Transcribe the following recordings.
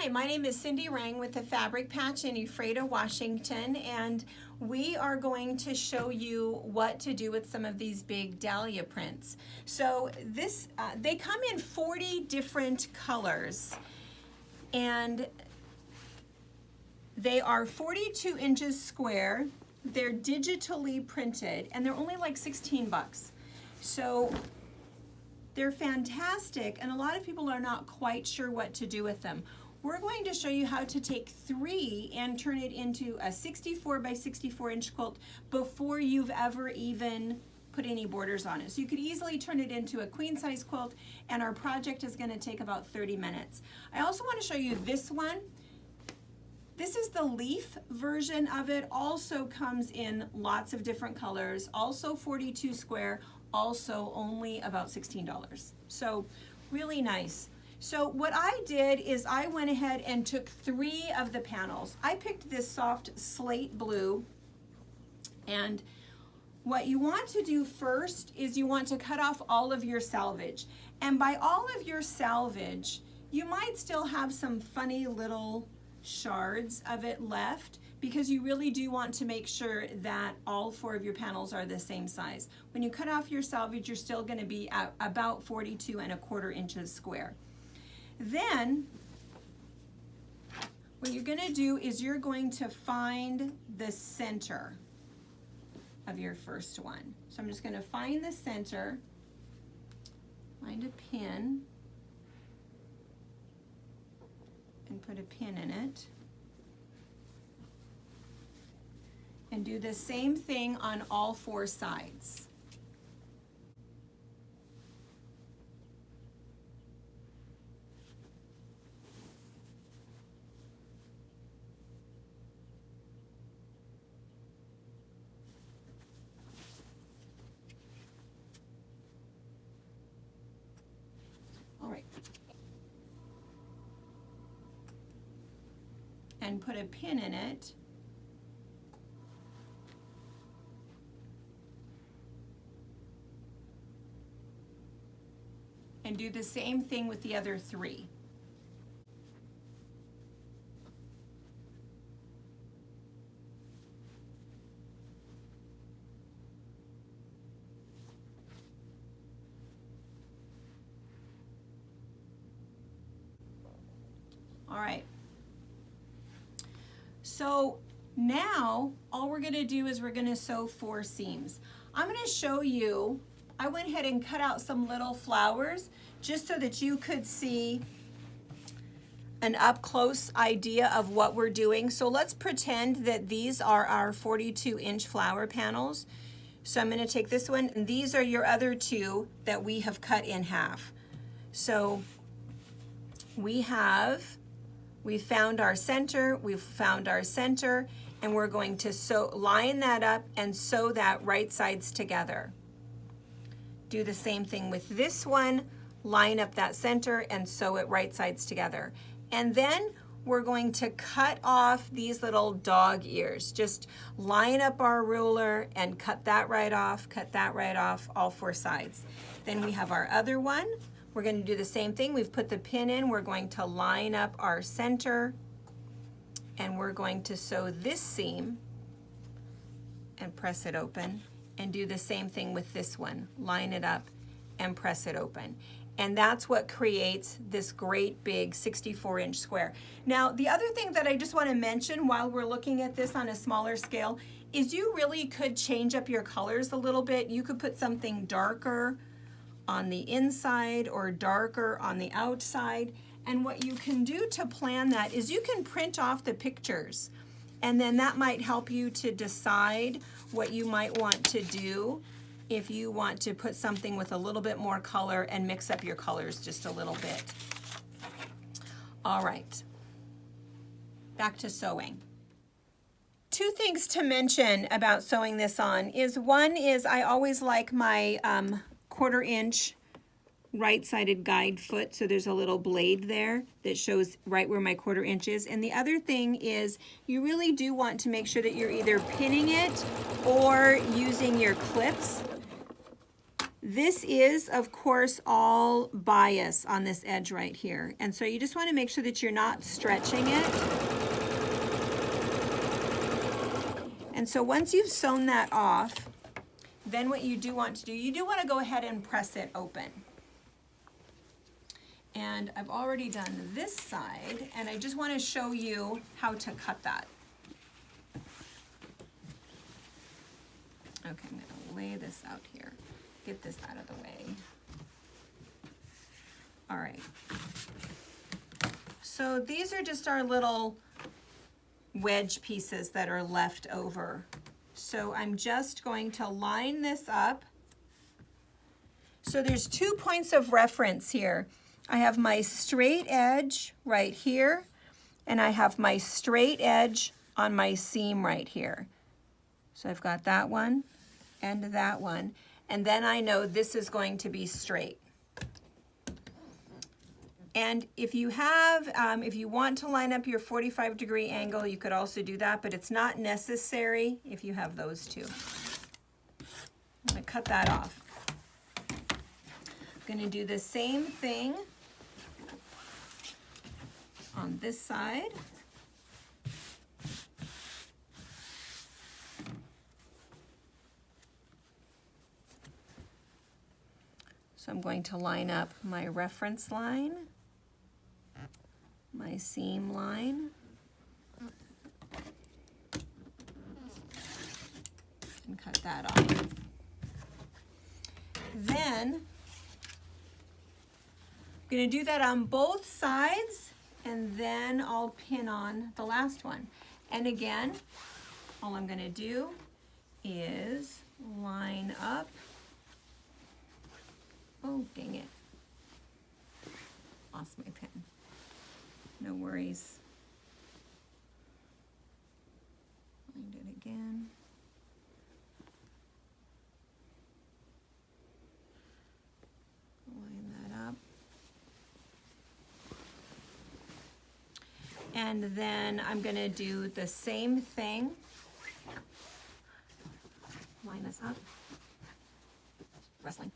Hi, my name is Cindy Rang with the Fabric Patch in Ephrata, Washington, and we are going to show you what to do with some of these big dahlia prints. So they come in 40 different colors, and they are 42 inches square. They're digitally printed, and they're only like 16 bucks. So they're fantastic, and a lot of people are not quite sure what to do with them. We're going to show you how to take 3 and turn it into a 64 by 64 inch quilt before you've ever even put any borders on it. So you could easily turn it into a queen size quilt, and our project is going to take about 30 minutes. I also want to show you this one. This is the leaf version of it. Also comes in lots of different colors, also 42 square, also only about $16. So really nice. So what I did is I went ahead and took 3 of the panels. I picked this soft slate blue, and what you want to do first is you want to cut off all of your salvage. And by all of your salvage, you might still have some funny little shards of it left, because you really do want to make sure that all 4 of your panels are the same size. When you cut off your salvage, you're still going to be at about 42 1/4 inches square. Then what you're going to do is you're going to find the center of your first one. So I'm just going to find the center, find a pin, and put a pin in it. And do the same thing on all 4 sides. All right. And put a pin in it. And do the same thing with the other 3. All right. So now all we're going to do is we're going to sew 4 seams. I'm going to show you, I went ahead and cut out some little flowers just so that you could see an up close idea of what we're doing. So let's pretend that these are our 42 inch flower panels. So I'm going to take this one, and these are your other 2 that we have cut in half. So we found our center, we've found our center, and we're going to line that up and sew that right sides together. Do the same thing with this one, line up that center and sew it right sides together. And then we're going to cut off these little dog ears. Just line up our ruler and cut that right off, all 4 sides. Then we have our other one. We're going to do the same thing. We've put the pin in. We're going to line up our center, and we're going to sew this seam and press it open, and do the same thing with this one. Line it up and press it open. And that's what creates this great big 64 inch square. Now, the other thing that I just want to mention while we're looking at this on a smaller scale is you really could change up your colors a little bit. You could put something darker on the inside or darker on the outside. And what you can do to plan that is you can print off the pictures, and then that might help you to decide what you might want to do if you want to put something with a little bit more color and mix up your colors just a little bit. All right, back to sewing. 2 things to mention about sewing this on is, one is I always like my 1/4 inch right-sided guide foot, so there's a little blade there that shows right where my 1/4 inch is. And the other thing is you really do want to make sure that you're either pinning it or using your clips This is, of course, all bias on this edge right here. And so you just want to make sure that you're not stretching it. And so once you've sewn that off, then what you do want to do, you do want to go ahead and press it open. And I've already done this side, and I just want to show you how to cut that. Okay, I'm going to lay this out here. Get this out of the way. All right. So these are just our little wedge pieces that are left over. So I'm just going to line this up. So there's 2 points of reference here. I have my straight edge right here, and I have my straight edge on my seam right here. So I've got that one and that one. And then I know this is going to be straight. And if you have, if you want to line up your 45-degree angle, you could also do that, but it's not necessary if you have those two. I'm going to cut that off. I'm going to do the same thing on this side. So I'm going to line up my reference line, my seam line, and cut that off. Then I'm going to do that on both sides, and then I'll pin on the last one. And again, all I'm going to do is line up. Oh, dang it. Lost my pen. No worries. Find it again. Line that up. And then I'm going to do the same thing. Line this up. Wrestling.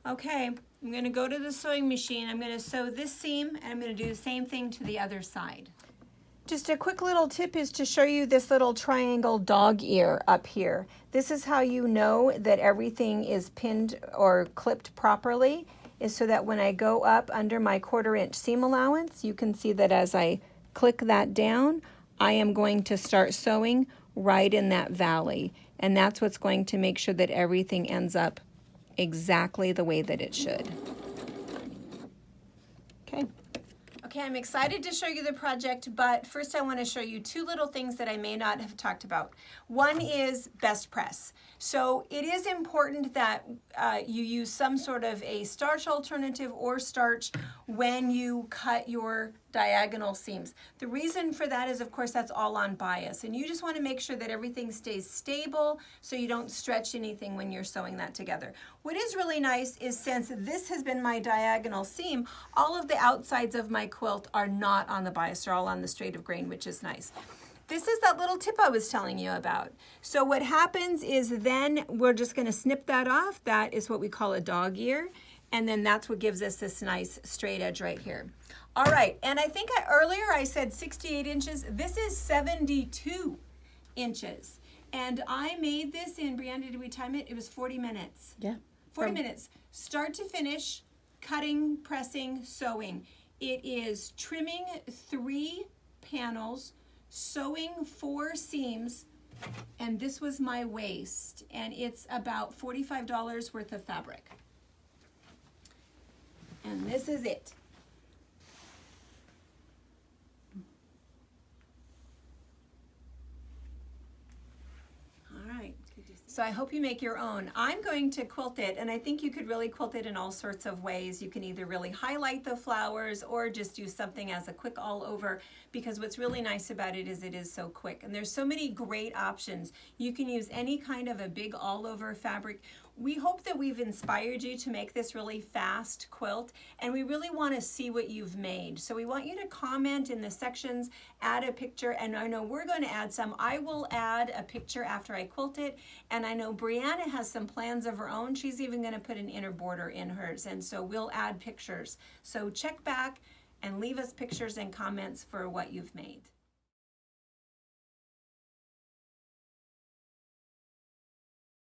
Okay, I'm going to go to the sewing machine. I'm going to sew this seam, and I'm going to do the same thing to the other side. Just a quick little tip is to show you this little triangle dog ear up here. This is how you know that everything is pinned or clipped properly, is so that when I go up under my 1/4 inch seam allowance, you can see that as I click that down, I am going to start sewing right in that valley. And that's what's going to make sure that everything ends up exactly the way that it should. Okay. Okay, I'm excited to show you the project, but first I want to show you 2 little things that I may not have talked about. One is best press. So it is important that you use some sort of a starch alternative or starch when you cut your diagonal seams. The reason for that is, of course, that's all on bias, and you just want to make sure that everything stays stable so you don't stretch anything when you're sewing that together. What is really nice is, since this has been my diagonal seam, all of the outsides of my quilt are not on the bias, they're all on the straight of grain, which is nice. This is that little tip I was telling you about. So what happens is then we're just going to snip that off. That is what we call a dog ear, and then that's what gives us this nice straight edge right here. All right, and I think earlier I said 68 inches. This is 72 inches. And I made this in, Brianna, did we time it? It was 40 minutes. Yeah. 40 minutes, start to finish, cutting, pressing, sewing. It is trimming 3 panels, sewing 4 seams, and this was my waist. And it's about $45 worth of fabric. And this is it. So I hope you make your own. I'm going to quilt it, and I think you could really quilt it in all sorts of ways. You can either really highlight the flowers or just do something as a quick all over, because what's really nice about it is so quick. And there's so many great options. You can use any kind of a big all over fabric. We hope that we've inspired you to make this really fast quilt, and we really want to see what you've made. So we want you to comment in the sections, add a picture, and I know we're going to add some. I will add a picture after I quilt it, and I know Brianna has some plans of her own. She's even going to put an inner border in hers, and so we'll add pictures. So check back and leave us pictures and comments for what you've made.